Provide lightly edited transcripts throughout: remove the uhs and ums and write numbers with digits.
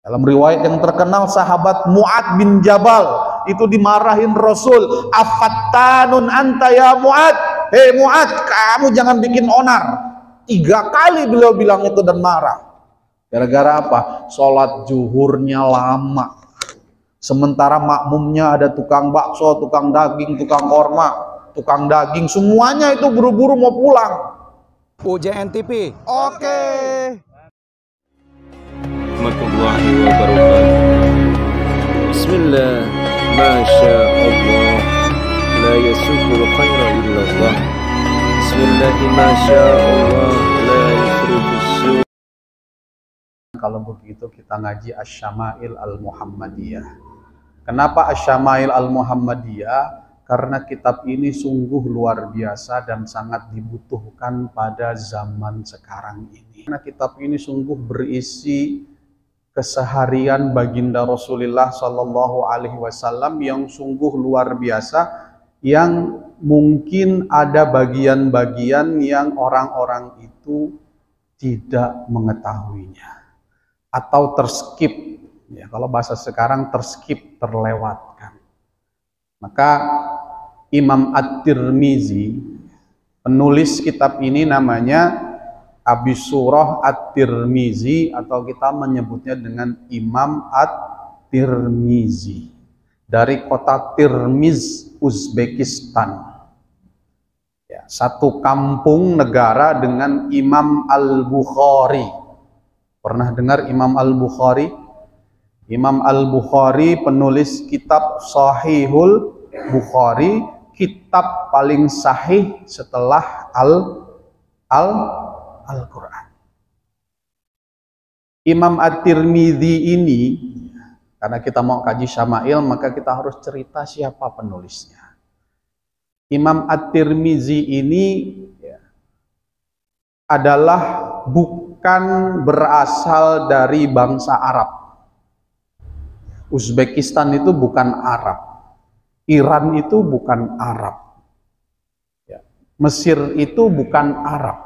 Dalam riwayat yang terkenal, sahabat Mu'ad bin Jabal itu dimarahin Rasul, afattanun anta ya Mu'ad, hei Mu'ad, kamu jangan bikin onar. 3 kali beliau bilang itu dan marah. Gara-gara apa? Sholat zuhurnya lama, sementara makmumnya ada tukang bakso, tukang daging, tukang korma, tukang daging, semuanya itu buru-buru mau pulang. UJN TV. Oke. Warahmatullahi wabarakatuh. Bismillah, masya Allah, la yasukul khaira illallah. Bismillah, masya Allah, la yusrifus. Kalau begitu kita ngaji Asy-Syama'il Al-Muhammadiyah. Kenapa Asy-Syama'il Al-Muhammadiyah? Karena kitab ini sungguh luar biasa dan sangat dibutuhkan pada zaman sekarang ini. Karena kitab ini sungguh berisi keseharian baginda Rasulullah Shallallahu Alaihi Wasallam yang sungguh luar biasa, yang mungkin ada bagian-bagian yang orang-orang itu tidak mengetahuinya atau terskip, ya, kalau bahasa sekarang terskip, terlewatkan. Maka Imam At-Tirmizi, penulis kitab ini namanya Abi Surah At-Tirmizi, atau kita menyebutnya dengan Imam At-Tirmizi, dari kota Tirmiz, Uzbekistan. Ya, satu kampung negara dengan Imam Al-Bukhari. Pernah dengar Imam Al-Bukhari? Imam Al-Bukhari penulis kitab Sahihul Bukhari, kitab paling sahih setelah Al-Quran. Imam At-Tirmidzi ini, karena kita mau kaji Syama'il, maka kita harus cerita siapa penulisnya. Imam At-Tirmidzi ini adalah bukan berasal dari bangsa Arab. Uzbekistan itu bukan Arab. Iran itu bukan Arab. Mesir itu bukan Arab.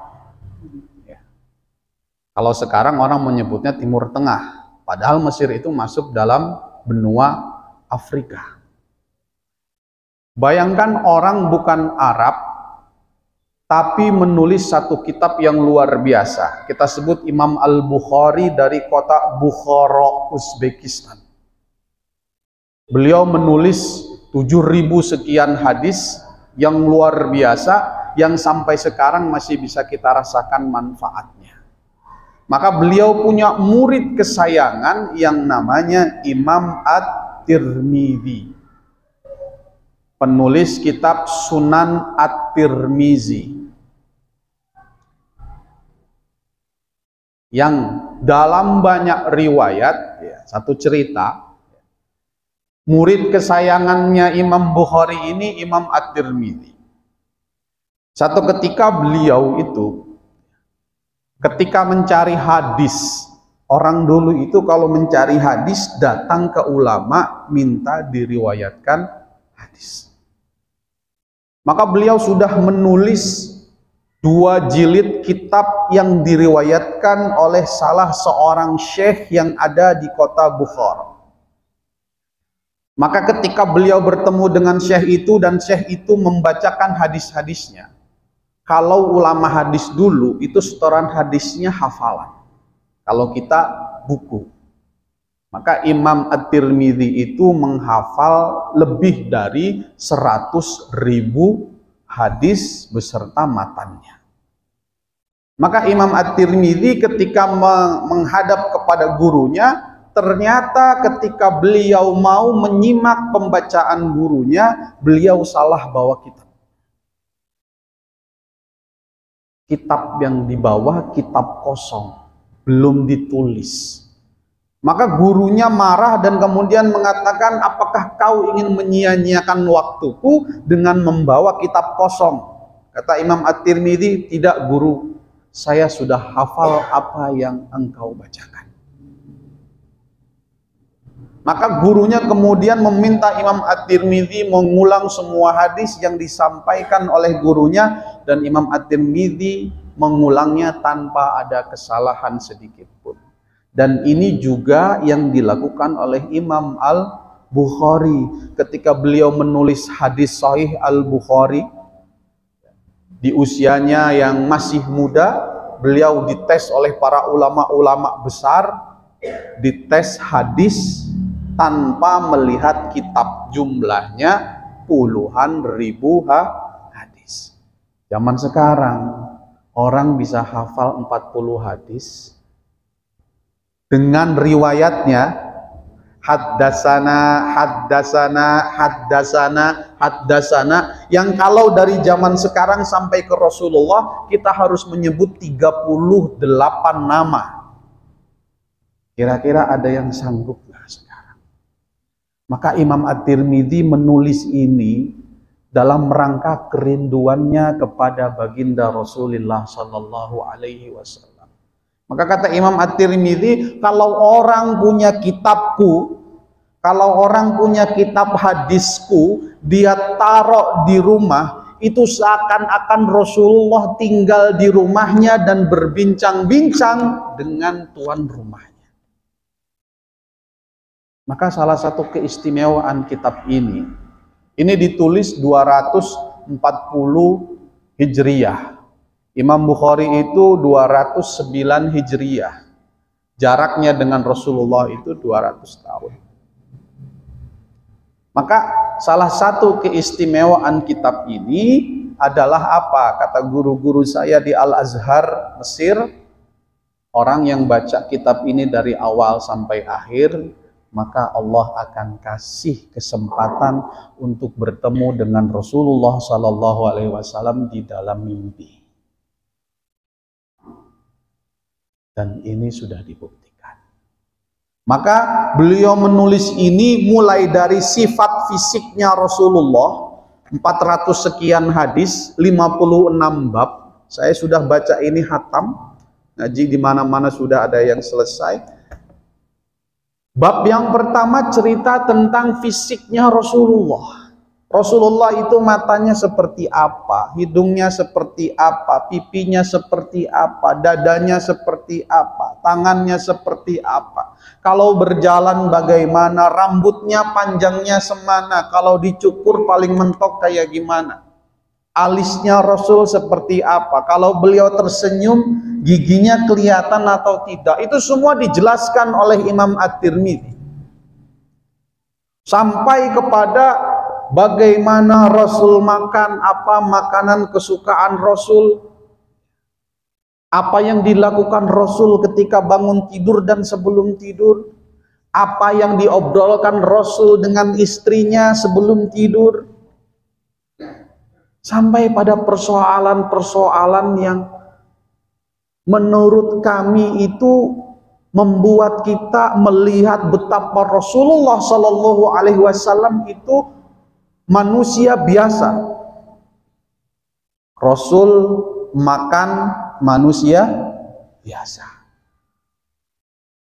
Kalau sekarang orang menyebutnya Timur Tengah, padahal Mesir itu masuk dalam benua Afrika. Bayangkan orang bukan Arab, tapi menulis satu kitab yang luar biasa. Kita sebut Imam Al-Bukhari dari kota Bukhara, Uzbekistan. Beliau menulis 7.000 sekian hadis yang luar biasa, yang sampai sekarang masih bisa kita rasakan manfaatnya. Maka beliau punya murid kesayangan yang namanya Imam At-Tirmidzi, penulis kitab Sunan At-Tirmizi, yang dalam banyak riwayat, ya, satu cerita, murid kesayangannya Imam Bukhari ini Imam At-Tirmidzi. Satu ketika beliau itu, ketika mencari hadis, orang dulu itu kalau mencari hadis datang ke ulama minta diriwayatkan hadis. Maka beliau sudah menulis 2 jilid kitab yang diriwayatkan oleh salah seorang syekh yang ada di kota Bukhara. Maka ketika beliau bertemu dengan syekh itu dan syekh itu membacakan hadis-hadisnya, kalau ulama hadis dulu itu setoran hadisnya hafalan, kalau kita buku. Maka Imam At-Tirmidzi itu menghafal lebih dari 100.000 hadis beserta matannya. Maka Imam At-Tirmidzi ketika menghadap kepada gurunya, ternyata ketika beliau mau menyimak pembacaan gurunya, beliau salah bawa kitab. Kitab yang dibawa kitab kosong, belum ditulis. Maka gurunya marah dan kemudian mengatakan, apakah kau ingin menyia-nyiakan waktuku dengan membawa kitab kosong? Kata Imam At-Tirmidzi, tidak guru, saya sudah hafal apa yang engkau bacakan. Maka gurunya kemudian meminta Imam At-Tirmidzi mengulang semua hadis yang disampaikan oleh gurunya, dan Imam At-Tirmidzi mengulangnya tanpa ada kesalahan sedikit pun. Dan ini juga yang dilakukan oleh Imam Al-Bukhari ketika beliau menulis hadis Sahih Al-Bukhari. Di usianya yang masih muda, beliau dites oleh para ulama-ulama besar, dites hadis tanpa melihat kitab, jumlahnya puluhan ribu hadis. Zaman sekarang orang bisa hafal 40 hadis dengan riwayatnya haddasana yang kalau dari zaman sekarang sampai ke Rasulullah kita harus menyebut 38 nama. Kira-kira ada yang sanggup nggak sekarang? Maka Imam At-Tirmidzi menulis ini dalam rangka kerinduannya kepada baginda Rasulullah Sallallahu Alaihi Wasallam. Maka kata Imam At-Tirmidzi, kalau orang punya kitabku, kalau orang punya kitab hadisku, dia taruh di rumah, itu seakan-akan Rasulullah tinggal di rumahnya dan berbincang-bincang dengan tuan rumahnya. Maka salah satu keistimewaan kitab ini ditulis 240 Hijriyah. Imam Bukhari itu 209 Hijriyah. Jaraknya dengan Rasulullah itu 200 tahun. Maka salah satu keistimewaan kitab ini adalah apa? Kata guru-guru saya di Al-Azhar Mesir, orang yang baca kitab ini dari awal sampai akhir, maka Allah akan kasih kesempatan untuk bertemu dengan Rasulullah Sallallahu Alaihi Wasallam di dalam mimpi. Dan ini sudah dibuktikan. Maka beliau menulis ini mulai dari sifat fisiknya Rasulullah, 400 sekian hadis, 56 bab. Saya sudah baca ini khatam, ngaji di mana-mana sudah ada yang selesai. Bab yang pertama cerita tentang fisiknya Rasulullah. Rasulullah itu matanya seperti apa, hidungnya seperti apa, pipinya seperti apa, dadanya seperti apa, tangannya seperti apa. Kalau berjalan bagaimana, rambutnya panjangnya semana, kalau dicukur paling mentok kayak gimana. Alisnya Rasul seperti apa, kalau beliau tersenyum giginya kelihatan atau tidak. Itu semua dijelaskan oleh Imam At-Tirmidzi. Sampai kepada bagaimana Rasul makan, apa makanan kesukaan Rasul, apa yang dilakukan Rasul ketika bangun tidur dan sebelum tidur, apa yang diobrolkan Rasul dengan istrinya sebelum tidur, sampai pada persoalan-persoalan yang menurut kami itu membuat kita melihat betapa Rasulullah Shallallahu Alaihi Wasallam itu manusia biasa. Rasul makan manusia biasa.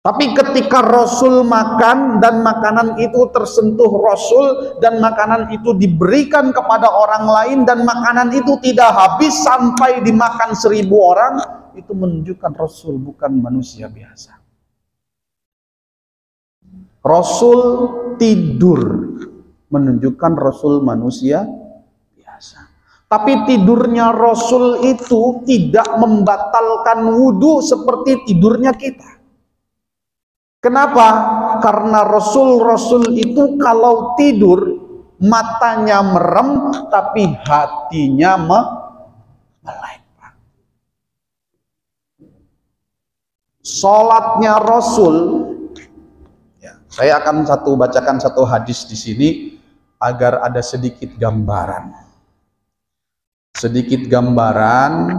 Tapi ketika Rasul makan dan makanan itu tersentuh Rasul dan makanan itu diberikan kepada orang lain dan makanan itu tidak habis sampai dimakan 1000 orang, itu menunjukkan Rasul bukan manusia biasa. Rasul tidur menunjukkan Rasul manusia biasa. Tapi tidurnya Rasul itu tidak membatalkan wudhu seperti tidurnya kita. Kenapa? Karena Rasul itu kalau tidur matanya merem tapi hatinya melek. Salatnya Rasul, ya, saya akan bacakan satu hadis di sini agar ada sedikit gambaran. Sedikit gambaran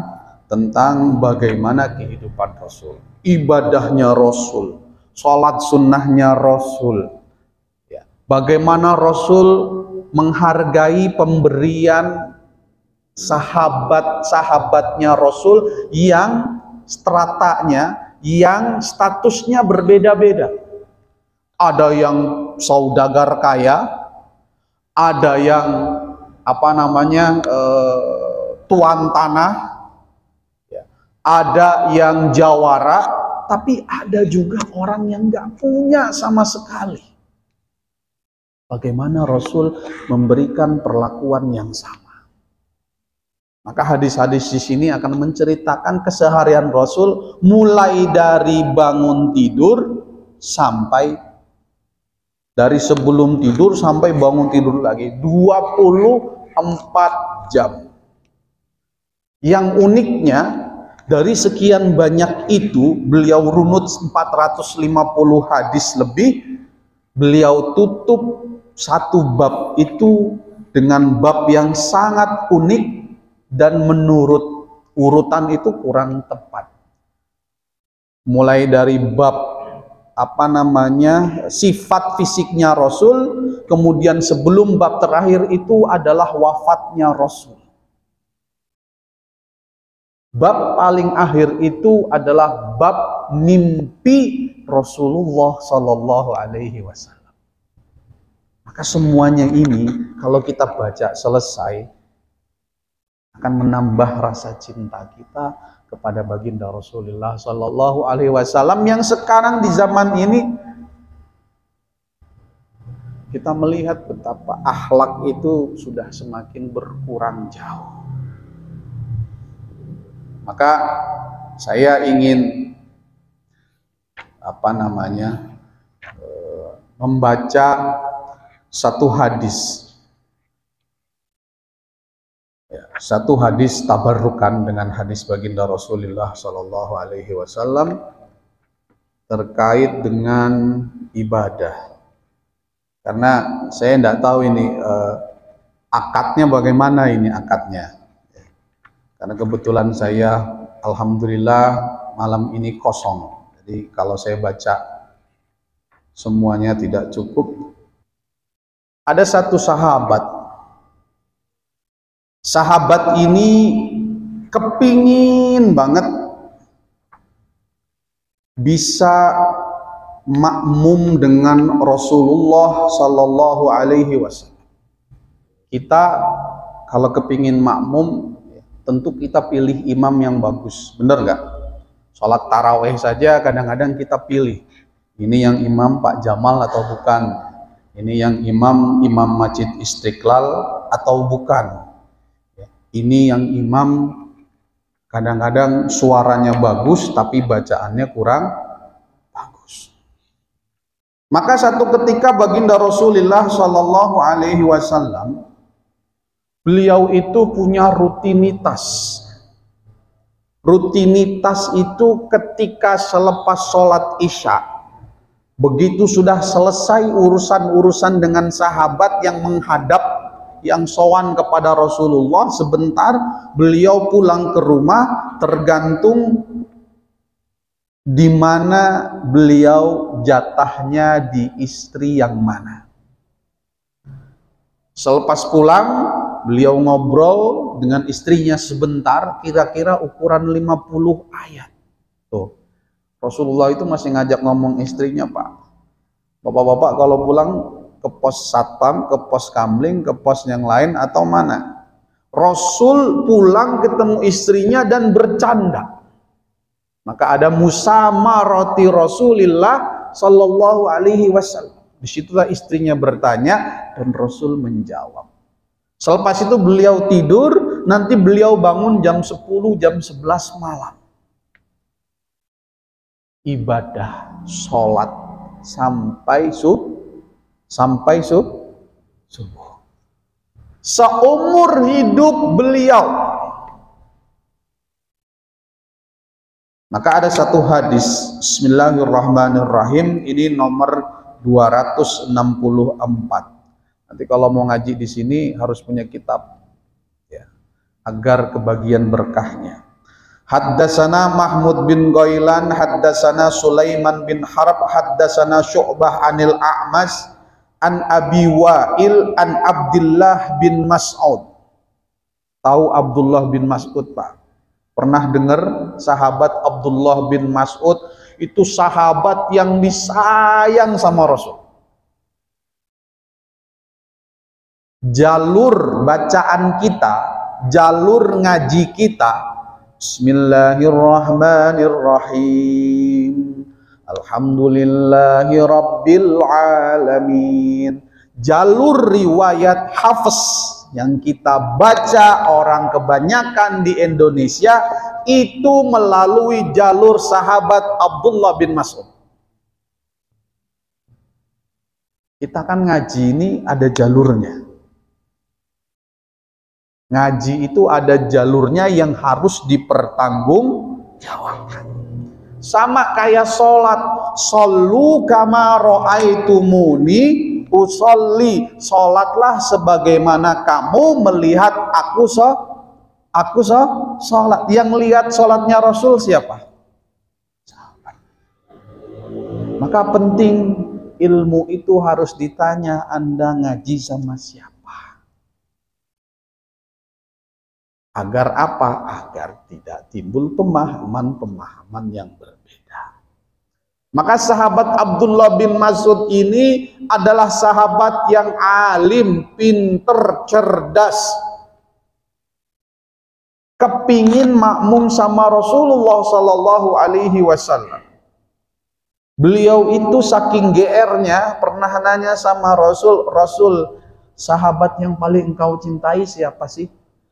tentang bagaimana kehidupan Rasul, ibadahnya Rasul, sholat sunnahnya Rasul, ya, bagaimana Rasul menghargai pemberian sahabat-sahabatnya Rasul yang stratanya, yang statusnya berbeda-beda. Ada yang saudagar kaya, ada yang tuan tanah, ada yang jawara, tapi ada juga orang yang nggak punya sama sekali. Bagaimana Rasul memberikan perlakuan yang sama? Maka hadis-hadis di sini akan menceritakan keseharian Rasul mulai dari bangun tidur sampai dari sebelum tidur sampai bangun tidur lagi 24 jam. Yang uniknya dari sekian banyak itu beliau runut 450 hadis lebih, beliau tutup satu bab itu dengan bab yang sangat unik dan menurut urutan itu kurang tepat. Mulai dari bab sifat fisiknya Rasul, kemudian sebelum bab terakhir itu adalah wafatnya Rasul. Bab paling akhir itu adalah bab mimpi Rasulullah Sallallahu Alaihi Wasallam. Maka semuanya ini kalau kita baca selesai akan menambah rasa cinta kita kepada baginda Rasulullah Sallallahu Alaihi Wasallam yang sekarang di zaman ini kita melihat betapa akhlak itu sudah semakin berkurang jauh. Maka saya ingin membaca satu hadis. Satu hadis tabarrukan dengan hadis baginda Rasulullah Sallallahu Alaihi Wasallam terkait dengan ibadah. Karena saya tidak tahu ini akadnya bagaimana ini akadnya. Karena kebetulan saya alhamdulillah malam ini kosong. Jadi kalau saya baca semuanya tidak cukup. Ada satu sahabat. Sahabat ini kepingin banget bisa makmum dengan Rasulullah Sallallahu Alaihi Wasallam. Kita kalau kepingin makmum, tentu kita pilih imam yang bagus, bener nggak? Sholat taraweh saja kadang-kadang kita pilih. Ini yang imam Pak Jamal atau bukan? Ini yang imam Masjid Istiqlal atau bukan? Ini yang imam kadang-kadang suaranya bagus tapi bacaannya kurang bagus. Maka satu ketika baginda Rasulullah Sallallahu Alaihi Wasallam, beliau itu punya rutinitas. Rutinitas itu ketika selepas sholat Isya, begitu sudah selesai urusan-urusan dengan sahabat yang menghadap, yang sowan kepada Rasulullah, sebentar beliau pulang ke rumah, tergantung di mana beliau jatahnya di istri yang mana. Selepas pulang, beliau ngobrol dengan istrinya sebentar, kira-kira ukuran 50 ayat. Tuh, Rasulullah itu masih ngajak ngomong istrinya, Pak. Bapak-bapak kalau pulang ke pos satpam, ke pos kamling, ke pos yang lain atau mana? Rasul pulang ketemu istrinya dan bercanda. Maka ada musamarati Rasulillah Sallallahu Alaihi Wasallam. Disitulah istrinya bertanya dan Rasul menjawab. Selepas itu beliau tidur, nanti beliau bangun jam 10, jam 11 malam. Ibadah, sholat sampai subuh. Seumur hidup beliau. Maka ada satu hadis, Bismillahirrahmanirrahim, ini nomor 264. Nanti kalau mau ngaji di sini harus punya kitab, ya, agar kebagian berkahnya. Haddasana Mahmud bin Ghailan, haddasana Sulaiman bin Harb, haddasana Syu'bah anil A'mas, an Abi Wa'il, an Abdullah bin Mas'ud. Tahu Abdullah bin Mas'ud, Pak? Pernah dengar sahabat Abdullah bin Mas'ud? Itu sahabat yang disayang sama Rasul. Jalur bacaan kita, jalur ngaji kita Bismillahirrahmanirrahim. Alhamdulillahi rabbil alamin. Jalur riwayat Hafs yang kita baca orang kebanyakan di Indonesia itu melalui jalur sahabat Abdullah bin Mas'ud. Kita kan ngaji ini ada jalurnya. Ngaji itu ada jalurnya yang harus dipertanggungjawabkan. Sama kayak sholat. Shollu kama ra'aitumuni usolli. Sholatlah sebagaimana kamu melihat aku sholat. Yang lihat sholatnya Rasul siapa? Sahabat. Maka penting ilmu itu harus ditanya, Anda ngaji sama siapa? Agar apa? Agar tidak timbul pemahaman-pemahaman yang berbeda. Maka sahabat Abdullah bin Mas'ud ini adalah sahabat yang alim, pinter, cerdas. Kepingin makmum sama Rasulullah Sallallahu Alaihi Wasallam. Beliau itu saking GR-nya pernah nanya sama Rasul, Rasul, sahabat yang paling engkau cintai siapa sih?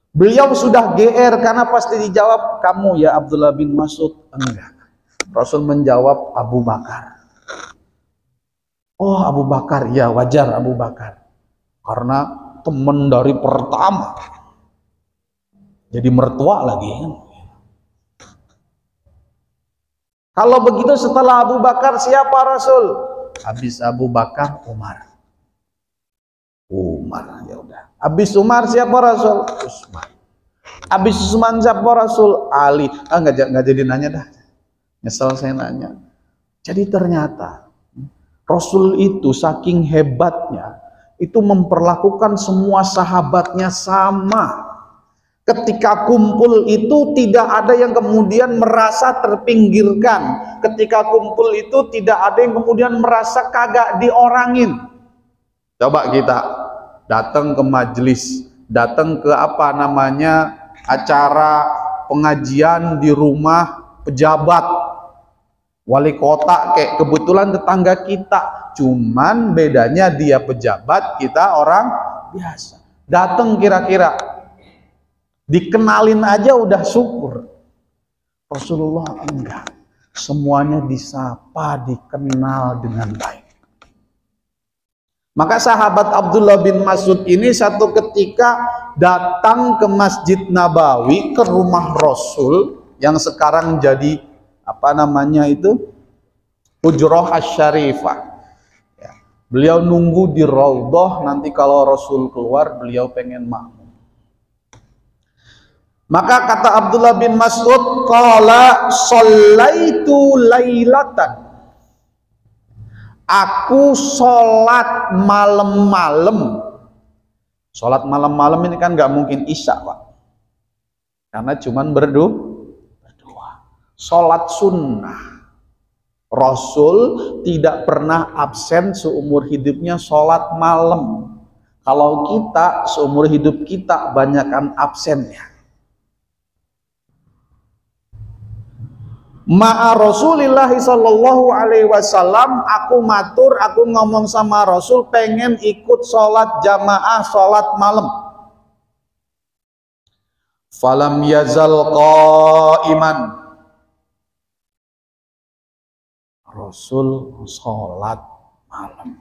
Beliau sudah GR karena pasti dijawab, kamu ya Abdullah bin Mas'ud. Enggak. Rasul menjawab, Abu Bakar. Oh, Abu Bakar, ya wajar Abu Bakar. Karena teman dari pertama. Jadi mertua lagi. Kalau begitu setelah Abu Bakar siapa Rasul? Habis Abu Bakar, Umar. Umar, ya udah. Habis Umar siapa Rasul? Utsman. Habis Utsman siapa Rasul? Ali. Nggak jadi nanya dah. Nyesel saya nanya. Jadi ternyata Rasul itu saking hebatnya itu memperlakukan semua sahabatnya sama. Ketika kumpul itu tidak ada yang kemudian merasa terpinggirkan. Ketika kumpul itu tidak ada yang kemudian merasa kagak diorangin. Coba kita datang ke majelis, datang ke acara pengajian di rumah pejabat, wali kota, kayak kebetulan tetangga kita. Cuman bedanya dia pejabat, kita orang biasa. Datang kira-kira dikenalin aja udah syukur. Rasulullah enggak. Semuanya disapa, dikenal dengan baik. Maka sahabat Abdullah bin Mas'ud ini satu ketika datang ke Masjid Nabawi, ke rumah Rasul yang sekarang jadi Hujrah Asy-Syarifah. Ya. Beliau nunggu di Raudhah, nanti kalau Rasul keluar beliau pengen makmum. Maka kata Abdullah bin Mas'ud, qala shallaitu lailatan. Aku sholat malam-malam. Sholat malam-malam ini kan nggak mungkin isya, Pak. Karena cuman berdua. Sholat sunnah. Rasul tidak pernah absen seumur hidupnya sholat malam. Kalau kita seumur hidup kita banyakkan absennya. Ma'a Rasulillah sallallahu alaihi wasallam, aku ngomong sama Rasul pengen ikut sholat jamaah, sholat malam. Falam yazal qa'iman. Rasul sholat malam.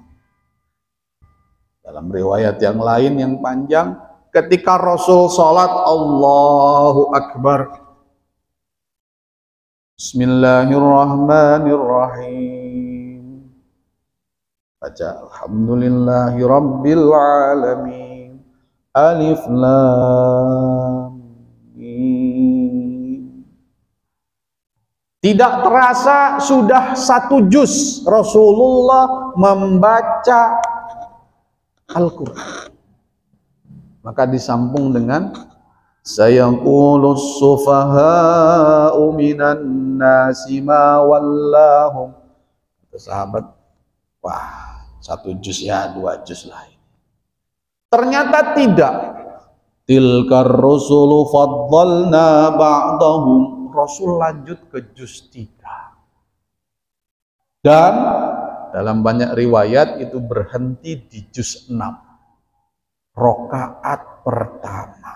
Dalam riwayat yang lain yang panjang, ketika Rasul sholat, Allahu Akbar. Bismillahirrahmanirrahim. Baca Alhamdulillahi Rabbil Alamin. Alif Lam Mim. Tidak terasa sudah 1 juz Rasulullah membaca Al-Quran. Maka disambung dengan sayaqulus sufaha'u minan nasi ma wallahum. Sahabat, wah 1 juz ya 2 juz lah. Ternyata tidak. Tilkar rusulu faddalna ba'dahum. Rasul lanjut ke juz 3. Dan dalam banyak riwayat itu berhenti di juz 6. Rakaat pertama.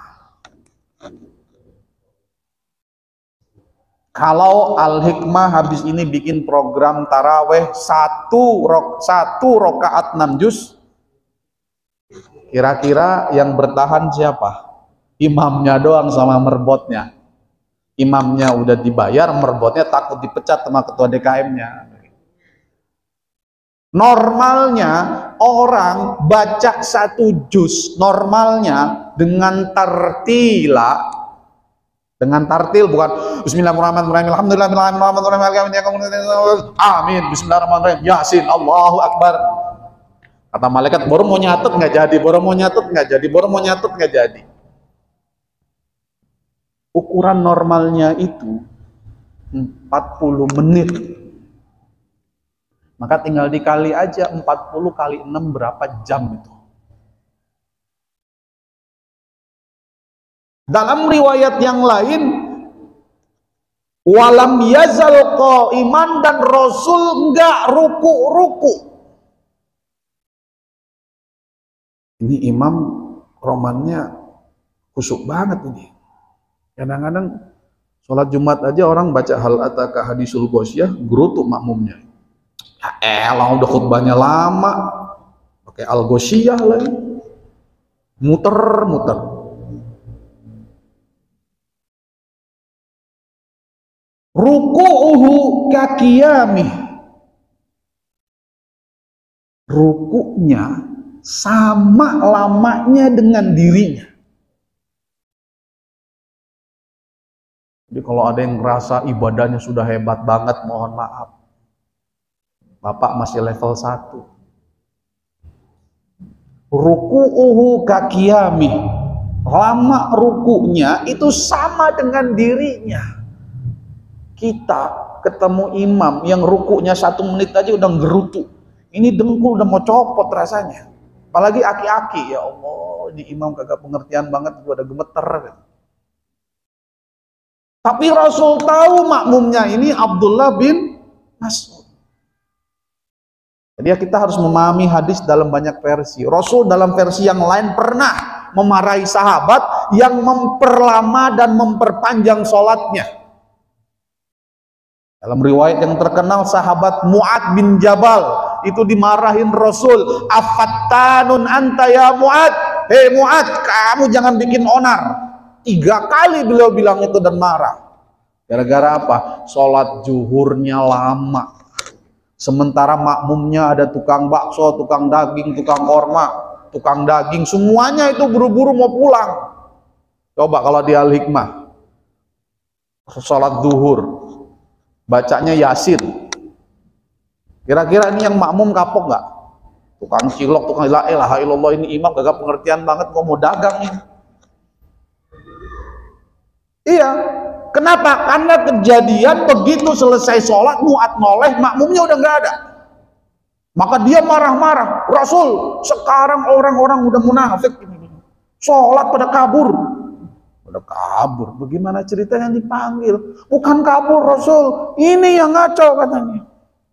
Kalau Al-Hikmah habis ini bikin program taraweh satu rakaat 6 juz, kira-kira yang bertahan siapa? Imamnya doang sama merbotnya. Imamnya udah dibayar, merbotnya takut dipecat sama ketua DKM-nya. Normalnya orang baca 1 juz, normalnya dengan tartil, bukan Bismillahirrahmanirrahim, Alhamdulillahirrahmanirrahim, amin, Bismillahirrahmanirrahim, Yasin, Allahu Akbar. Kata malaikat, baru mau nyatet nggak jadi, baru mau nyatet nggak jadi, baru mau nyatet nggak jadi. Ukuran normalnya itu 40 menit. Maka tinggal dikali aja 40 kali 6 berapa jam itu. Dalam riwayat yang lain, walam yazal qaiman, dan Rasul enggak ruku-ruku. Ini imam romannya khusyuk banget ini. Kadang-kadang sholat Jumat aja orang baca hal ataka hadisul ghasyiyah, gerutu makmumnya. Ya elah, udah khutbahnya lama, pakai al-ghasyiyah lagi, muter-muter. Ruku'uhu kakiyami, ruku'nya sama lamanya dengan dirinya. Jadi kalau ada yang ngerasa ibadahnya sudah hebat banget, mohon maaf, Bapak masih level 1. Ruku'uhu kakiyami, lama ruku'nya itu sama dengan dirinya. Kita ketemu imam yang ruku'nya 1 menit aja udah gerutu. Ini dengkul udah mau copot rasanya. Apalagi aki-aki, ya Allah, ini imam kagak pengertian banget, gua ada gemeter. Tapi Rasul tahu makmumnya ini Abdullah bin Mas'ud. Jadi ya kita harus memahami hadis dalam banyak versi. Rasul dalam versi yang lain pernah memarahi sahabat yang memperlama dan memperpanjang sholatnya. Dalam riwayat yang terkenal, sahabat Mu'ad bin Jabal itu dimarahin Rasul. Afattanun anta ya Mu'ad, hei Mu'ad, kamu jangan bikin onar. 3 kali beliau bilang itu dan marah. Gara-gara apa? Sholat zuhurnya lama. Sementara makmumnya ada tukang bakso, tukang daging, tukang korma, tukang daging, semuanya itu buru-buru mau pulang. Coba kalau di Al-Hikmah, sholat zuhur, bacanya Yasin. Kira-kira ini yang makmum kapok nggak? Tukang cilok, tukang la ilaha illallah, ini imam gak pengertian banget, kok mau dagang nih. Iya, kenapa? Karena kejadian begitu selesai sholat, Mu'ad noleh, makmumnya udah nggak ada. Maka dia marah-marah, Rasul, sekarang orang-orang udah munafik ini, sholat pada kabur. Pada kabur, bagaimana ceritanya dipanggil? Bukan kabur Rasul, ini yang ngaco katanya.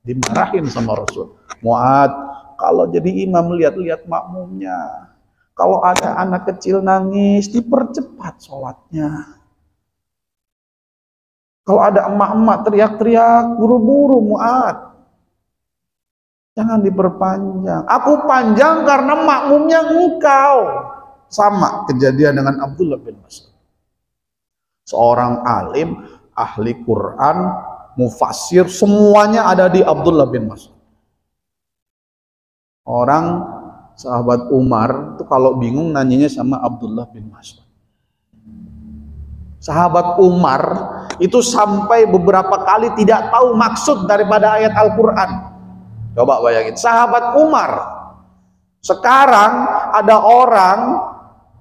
Dimarahin sama Rasul. Mu'ad, kalau jadi imam lihat-lihat makmumnya. Kalau ada anak kecil nangis, dipercepat sholatnya. Kalau ada emak-emak teriak-teriak, buru-buru Mu'ad. Jangan diperpanjang. Aku panjang karena makmumnya engkau. Sama kejadian dengan Abdullah bin Mas'ud. Seorang alim, ahli Quran, mufassir, semuanya ada di Abdullah bin Mas'ud. Orang sahabat Umar itu kalau bingung nanyanya sama Abdullah bin Mas'ud. Sahabat Umar itu sampai beberapa kali tidak tahu maksud daripada ayat Al-Quran. Coba bayangin, sahabat Umar. Sekarang ada orang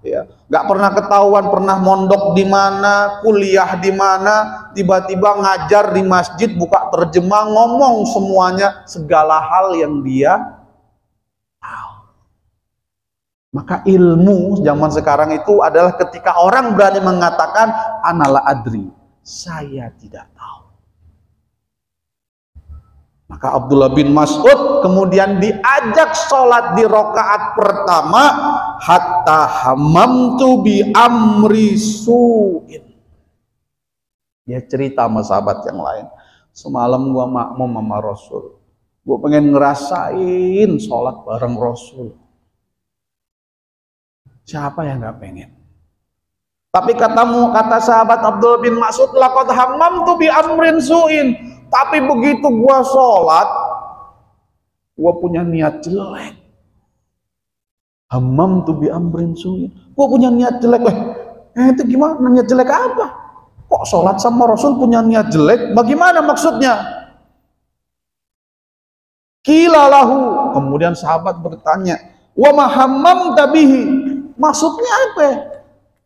ya, nggak pernah ketahuan pernah mondok di mana, kuliah di mana, tiba-tiba ngajar di masjid, buka terjemah, ngomong semuanya, segala hal yang dia tahu. Maka ilmu zaman sekarang itu adalah ketika orang berani mengatakan ana la adri, saya tidak tahu. Maka Abdullah bin Mas'ud kemudian diajak sholat di rakaat pertama, hatta hamamtu bi amri su'in. Dia cerita sama sahabat yang lain, semalam gua makmum sama Rasul, gua pengen ngerasain sholat bareng Rasul. Siapa yang nggak pengen? Tapi kata sahabat Abdullah bin Mas'ud, laqad hammamtu bi amrin su'in. Tapi begitu gua sholat, gua punya niat jelek. Hammamtu bi amrin su'in. Gua punya niat jelek. Itu gimana? Niat jelek apa? Kok sholat sama Rasul punya niat jelek? Bagaimana maksudnya? Qila lahu. Kemudian sahabat bertanya, wa ma hammamta bihi. Maksudnya apa?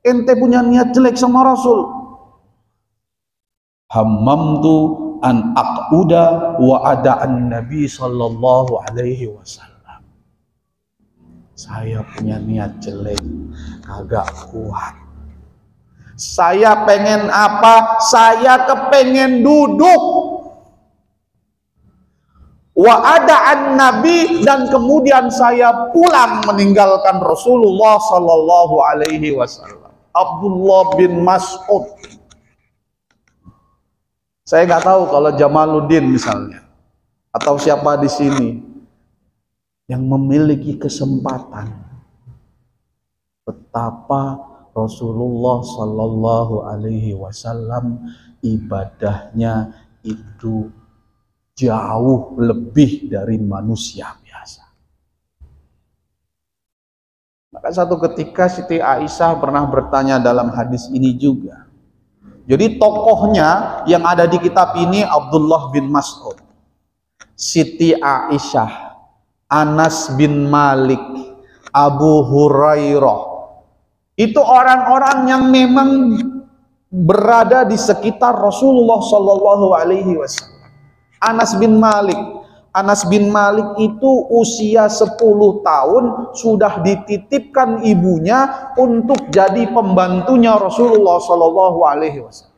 Ente punya niat jelek sama Rasul. Hammamtu an aq'uda wa ada'an Nabi sallallahu alaihi wasallam. Saya punya niat jelek, kagak kuat. Saya pengen apa? Saya kepengen duduk. Wa ada'an Nabi, dan kemudian saya pulang meninggalkan Rasulullah sallallahu alaihi wasallam. Abdullah bin Mas'ud. Saya nggak tahu kalau Jamaluddin misalnya atau siapa di sini yang memiliki kesempatan betapa Rasulullah sallallahu alaihi wasallam ibadahnya itu jauh lebih dari manusia biasa. Maka satu ketika Siti Aisyah pernah bertanya dalam hadis ini juga. Jadi tokohnya yang ada di kitab ini Abdullah bin Mas'ud, Siti Aisyah, Anas bin Malik, Abu Hurairah. Itu orang-orang yang memang berada di sekitar Rasulullah sallallahu alaihi wasallam. Anas bin Malik itu usia 10 tahun sudah dititipkan ibunya untuk jadi pembantunya Rasulullah Shallallahu Alaihi Wasallam.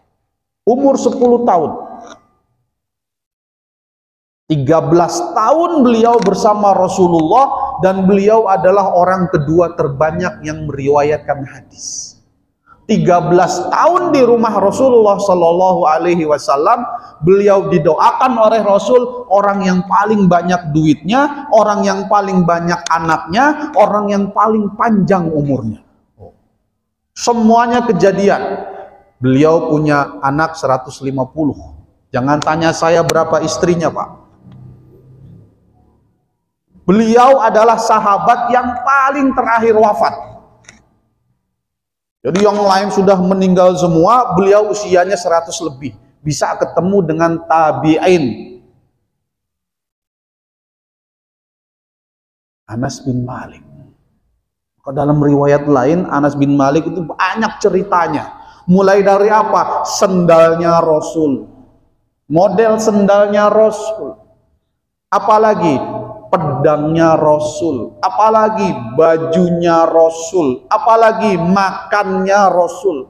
Umur 10 tahun. 13 tahun beliau bersama Rasulullah, dan beliau adalah orang kedua terbanyak yang meriwayatkan hadis. 13 tahun di rumah Rasulullah Shallallahu Alaihi Wasallam, beliau didoakan oleh Rasul orang yang paling banyak duitnya, orang yang paling banyak anaknya, orang yang paling panjang umurnya. Semuanya kejadian. Beliau punya anak 150. Jangan tanya saya berapa istrinya, Pak. Beliau adalah sahabat yang paling terakhir wafat. Jadi yang lain sudah meninggal semua, beliau usianya 100 lebih. Bisa ketemu dengan tabi'in. Anas bin Malik. Dalam riwayat lain, Anas bin Malik itu banyak ceritanya. Mulai dari apa? Sendalnya Rasul. Model sendalnya Rasul. Apalagi? Pedangnya Rasul, apalagi bajunya Rasul, apalagi makannya Rasul.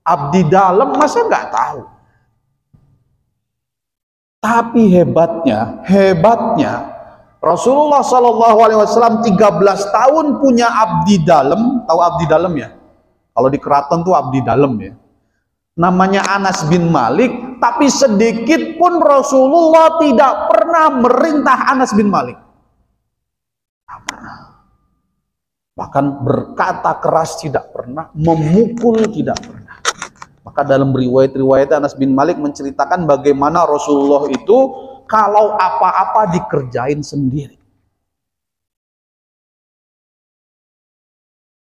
Abdi dalam masa nggak tahu. Tapi hebatnya Rasulullah Shallallahu Alaihi Wasallam 13 tahun punya abdi dalam. Tahu abdi dalam ya? Kalau di keraton tuh abdi dalam ya. Namanya Anas bin Malik. Tapi sedikit pun Rasulullah tidak pernah merintah Anas bin Malik. Bahkan berkata keras tidak pernah, memukul tidak pernah. Maka dalam riwayat-riwayat Anas bin Malik menceritakan bagaimana Rasulullah itu kalau apa-apa dikerjain sendiri.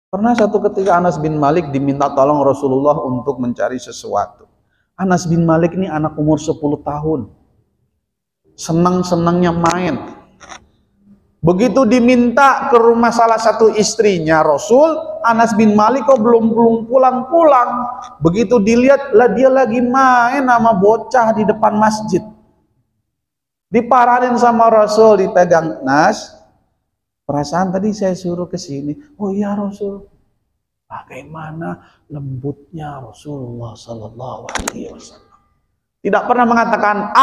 Pernah satu ketika Anas bin Malik diminta tolong Rasulullah untuk mencari sesuatu. Anas bin Malik ini anak umur 10 tahun. Senang-senangnya main. Begitu diminta ke rumah salah satu istrinya Rasul, Anas bin Malik kok belum pulang-pulang. Begitu dilihat, lah dia lagi main sama bocah di depan masjid. Diparahin sama Rasul, dipegang, Nas, Perasaan tadi saya suruh ke sini. Oh iya Rasul. Bagaimana lembutnya Rasulullah Sallallahu Alaihi Wasallam. Tidak pernah mengatakan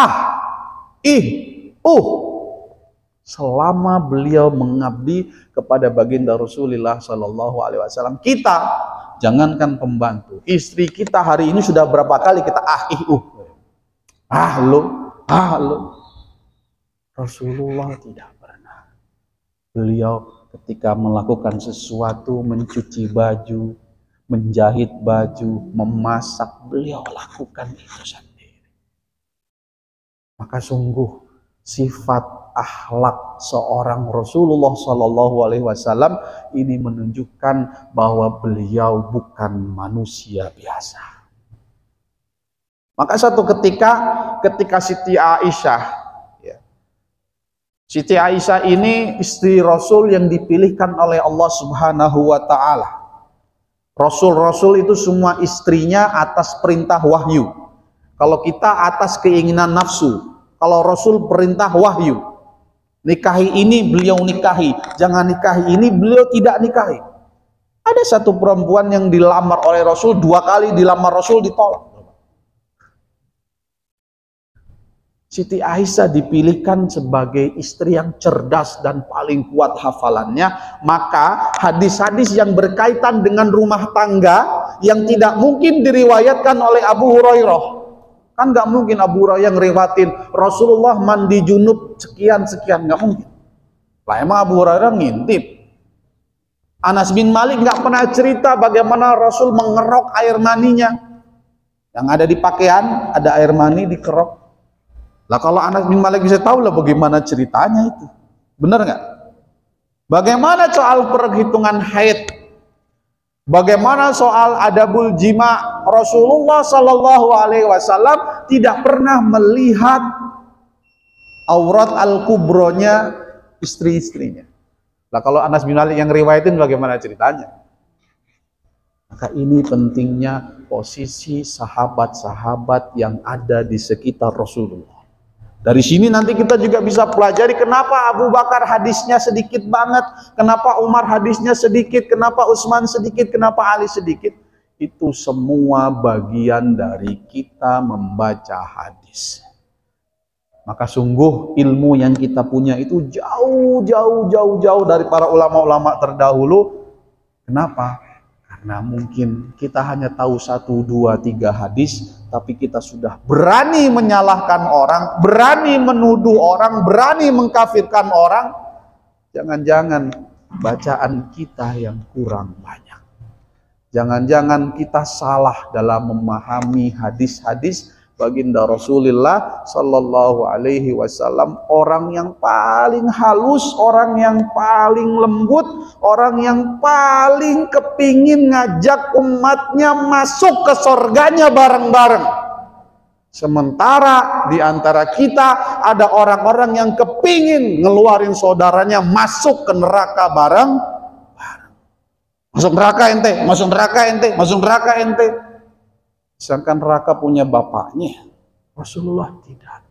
selama beliau mengabdi kepada baginda Rasulullah Sallallahu Alaihi Wasallam. Kita jangankan pembantu, istri kita hari ini sudah berapa kali kita lo. Rasulullah tidak pernah. Beliau ketika melakukan sesuatu, mencuci baju, menjahit baju, memasak, beliau lakukan itu sendiri. Maka sungguh sifat akhlak seorang Rasulullah Shallallahu Alaihi Wasallam ini menunjukkan bahwa beliau bukan manusia biasa. Maka suatu ketika Siti Aisyah, Siti Aisyah ini istri Rasul yang dipilihkan oleh Allah Subhanahu wa Ta'ala. Rasul-rasul itu semua istrinya atas perintah wahyu. Kalau kita atas keinginan nafsu. Kalau Rasul perintah wahyu. Nikahi ini beliau nikahi, jangan nikahi ini beliau tidak nikahi. Ada satu perempuan yang dilamar oleh Rasul, 2 kali dilamar Rasul ditolak. Siti Aisyah dipilihkan sebagai istri yang cerdas dan paling kuat hafalannya. Maka hadis-hadis yang berkaitan dengan rumah tangga yang tidak mungkin diriwayatkan oleh Abu Hurairah. Kan nggak mungkin Abu Hurairah yang riwayatin Rasulullah mandi junub sekian-sekian, nggak mungkin. Lah emang Abu Hurairah ngintip. Anas bin Malik nggak pernah cerita bagaimana Rasul mengerok air maninya. Yang ada di pakaian ada air mani dikerok. Lah kalau Anas bin Malik bisa tahu lah bagaimana ceritanya itu. Benar nggak? Bagaimana soal perhitungan haid? Bagaimana soal adabul jima? Rasulullah Sallallahu Alaihi Wasallam tidak pernah melihat aurat al-kubronya istri-istrinya. Lah kalau Anas bin Malik yang riwayatin bagaimana ceritanya? Maka ini pentingnya posisi sahabat-sahabat yang ada di sekitar Rasulullah. Dari sini nanti kita juga bisa pelajari kenapa Abu Bakar hadisnya sedikit banget, kenapa Umar hadisnya sedikit, kenapa Utsman sedikit, kenapa Ali sedikit. Itu semua bagian dari kita membaca hadis. Maka sungguh ilmu yang kita punya itu jauh dari para ulama-ulama terdahulu. Kenapa? Karena mungkin kita hanya tahu 1, 2, 3 hadis, tapi kita sudah berani menyalahkan orang, berani menuduh orang, berani mengkafirkan orang. Jangan-jangan bacaan kita yang kurang banyak. Jangan-jangan kita salah dalam memahami hadis-hadis baginda Rasulullah Sallallahu Alaihi Wasallam, orang yang paling halus, orang yang paling lembut, orang yang paling kepingin ngajak umatnya masuk ke surganya bareng-bareng. Sementara di antara kita ada orang-orang yang kepingin ngeluarin saudaranya masuk ke neraka bareng-bareng. Masuk neraka ente, masuk neraka ente, masuk neraka ente. Sedangkan neraka punya bapaknya, Rasulullah tidak.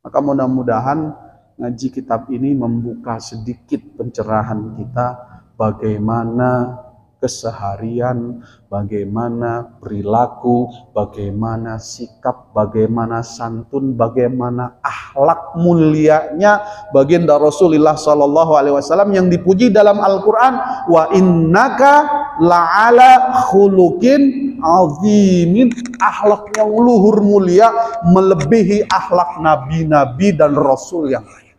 Maka mudah-mudahan ngaji kitab ini membuka sedikit pencerahan kita bagaimana keseharian, bagaimana perilaku, bagaimana sikap, bagaimana santun, bagaimana akhlak mulianya baginda Rasulullah Sallallahu Alaihi Wasallam yang dipuji dalam Al-Quran. Wa innaka la'ala khuluqin azimin, akhlak yang luhur mulia melebihi akhlak nabi-nabi dan rasul yang lain.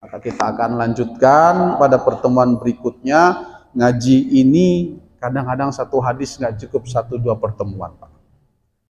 Maka kita akan lanjutkan pada pertemuan berikutnya. Ngaji ini kadang-kadang 1 hadis nggak cukup 1-2 pertemuan, Pak.